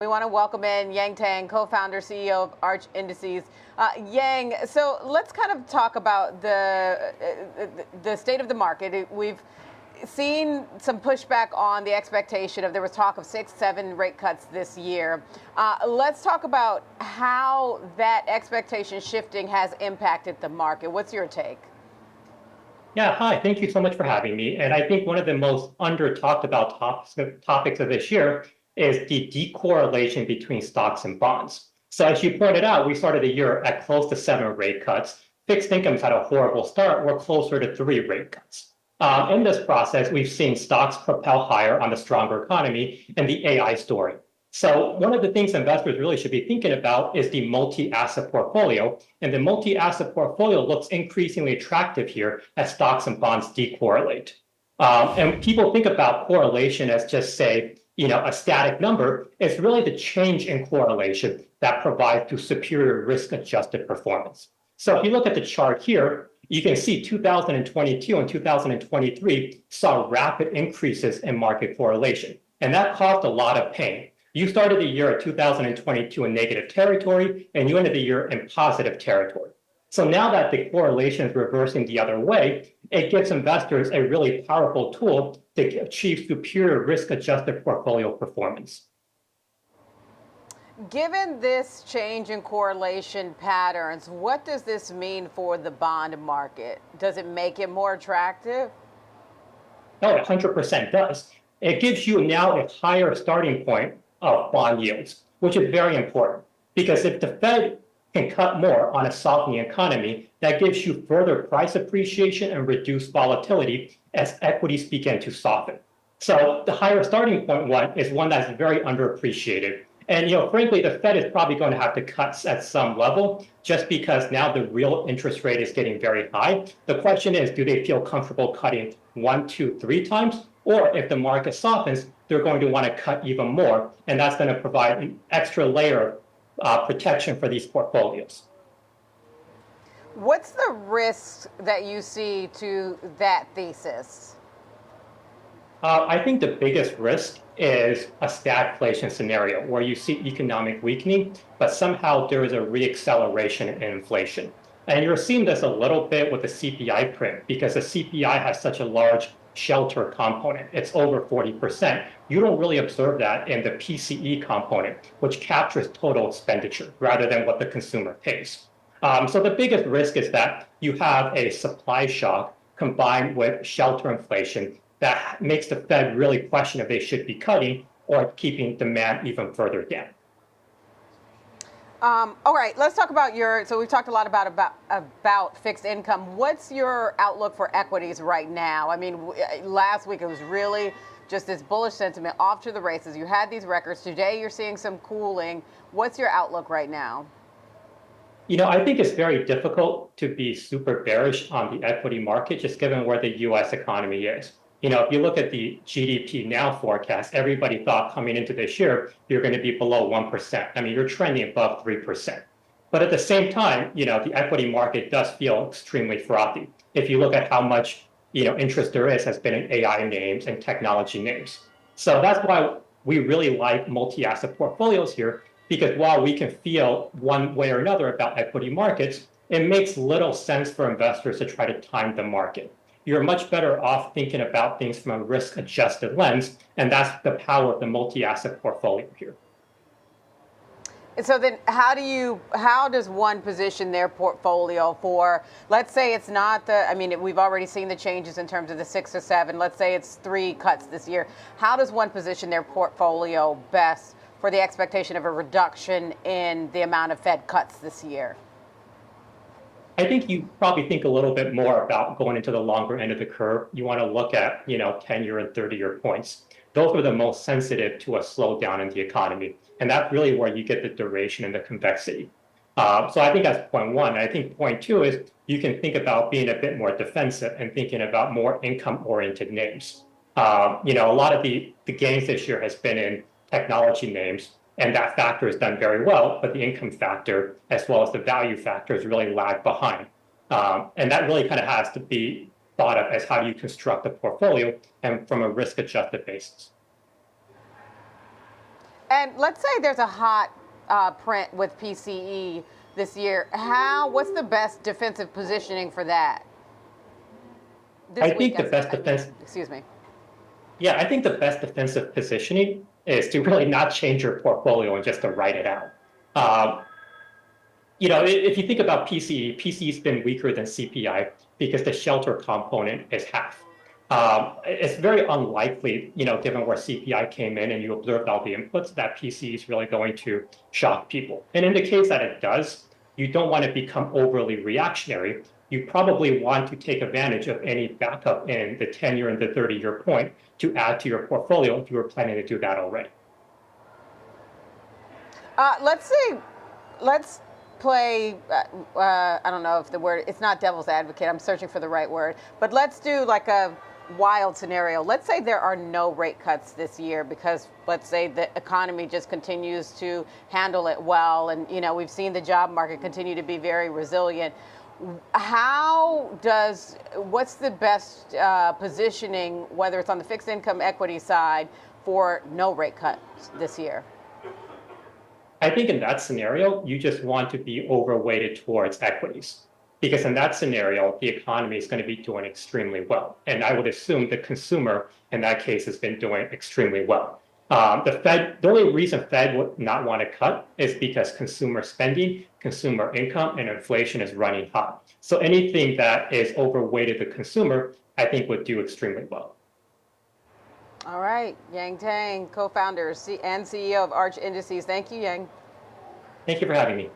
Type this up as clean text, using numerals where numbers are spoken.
We want to welcome in Tang, co-founder, CEO of Arch Indices. Yang, so let's kind of talk about the state of the market. We've seen some pushback on the expectation of there was talk of 6, 7 rate cuts this year. Let's talk about how that expectation shifting has impacted the market. What's your take? Yeah, hi. Thank you so much for having me. And I think one of the most under talked about topics of this year is the decorrelation between stocks and bonds. So as you pointed out, we started the year at close to 7 rate cuts. Fixed income's had a horrible start. We're closer to 3 rate cuts. In this process, we've seen stocks propel higher on the stronger economy and the AI story. So one of the things investors really should be thinking about is the multi-asset portfolio. And the multi-asset portfolio looks increasingly attractive here as stocks and bonds decorrelate. And people think about correlation as just say, a static number. It's really the change in correlation that provides to superior risk-adjusted performance. So if you look at the chart here, you can see 2022 and 2023 saw rapid increases in market correlation. And that caused a lot of pain. You started the year at 2022 in negative territory, and you ended the year in positive territory. So now that the correlation is reversing the other way, it gives investors a really powerful tool to achieve superior risk-adjusted portfolio performance. Given this change in correlation patterns, what does this mean for the bond market? Does it make it more attractive? No, it 100% does. It gives you now a higher starting point of bond yields, which is very important. Because if the Fed can cut more on a softening economy, that gives you further price appreciation and reduced volatility as equities begin to soften. So the higher starting point one is one that's very underappreciated. And frankly, the Fed is probably going to have to cut at some level just because now the real interest rate is getting very high. The question is, do they feel comfortable cutting 1, 2, 3 times? Or if the market softens, they're going to want to cut even more. And that's going to provide an extra layer of protection for these portfolios. What's the risk that you see to that thesis? I think the biggest risk is a stagflation scenario where you see economic weakening, but somehow there is a reacceleration in inflation. And you're seeing this a little bit with the CPI print because the CPI has such a large shelter component. It's over 40%. You don't really observe that in the PCE component, which captures total expenditure rather than what the consumer pays. So the biggest risk is that you have a supply shock combined with shelter inflation that makes the Fed really question if they should be cutting or keeping demand even further down. All right, let's talk about so we've talked a lot about fixed income. What's your outlook for equities right now? I mean, last week it was really just this bullish sentiment off to the races. You had these records. Today you're seeing some cooling. What's your outlook right now? I think it's very difficult to be super bearish on the equity market, just given where the US economy is. If you look at the GDP now forecast, everybody thought coming into this year, you're going to be below 1%. I mean, you're trending above 3%. But at the same time, the equity market does feel extremely frothy. If you look at how much, interest there has been in AI names and technology names. So that's why we really like multi-asset portfolios here, because while we can feel one way or another about equity markets, it makes little sense for investors to try to time the market. You're much better off thinking about things from a risk-adjusted lens, and that's the power of the multi-asset portfolio here. And so then how does one position their portfolio for, let's say it's not we've already seen the changes in terms of the 6 or 7, let's say it's 3 cuts this year. How does one position their portfolio best for the expectation of a reduction in the amount of Fed cuts this year? I think you probably think a little bit more about going into the longer end of the curve. You want to look at, 10-year and 30-year points. Those are the most sensitive to a slowdown in the economy. And that's really where you get the duration and the convexity. So I think that's point one. And I think point two is you can think about being a bit more defensive and thinking about more income-oriented names. A lot of the gains this year has been in technology names. And that factor has done very well, but the income factor, as well as the value factor, is really lagged behind. And that really kind of has to be thought of as how do you construct a portfolio and from a risk-adjusted basis. And let's say there's a hot print with PCE this year. What's the best defensive positioning for that? This I week, think the best I mean, defense, excuse me. yeah, I think the best defensive positioning is to really not change your portfolio and just to write it out. Um, if you think about PCE, PCE's been weaker than CPI because the shelter component is half. It's very unlikely, given where CPI came in and you observed all the inputs, that PCE is really going to shock people. And in the case that it does, you don't want to become overly reactionary. You probably want to take advantage of any backup in the 10-year and the 30-year point to add to your portfolio if you were planning to do that already. Let's play. I don't know if the word. It's not devil's advocate. I'm searching for the right word. But let's do like a wild scenario. Let's say there are no rate cuts this year because let's say the economy just continues to handle it well, and we've seen the job market continue to be very resilient. What's the best positioning, whether it's on the fixed income equity side, for no rate cuts this year? I think in that scenario, you just want to be overweighted towards equities because in that scenario, the economy is going to be doing extremely well. And I would assume the consumer in that case has been doing extremely well. The only reason Fed would not want to cut is because consumer spending, consumer income, and inflation is running hot. So anything that is overweighted the consumer, I think would do extremely well. All right, Yang Tang, co-founder and CEO of Arch Indices. Thank you, Yang. Thank you for having me.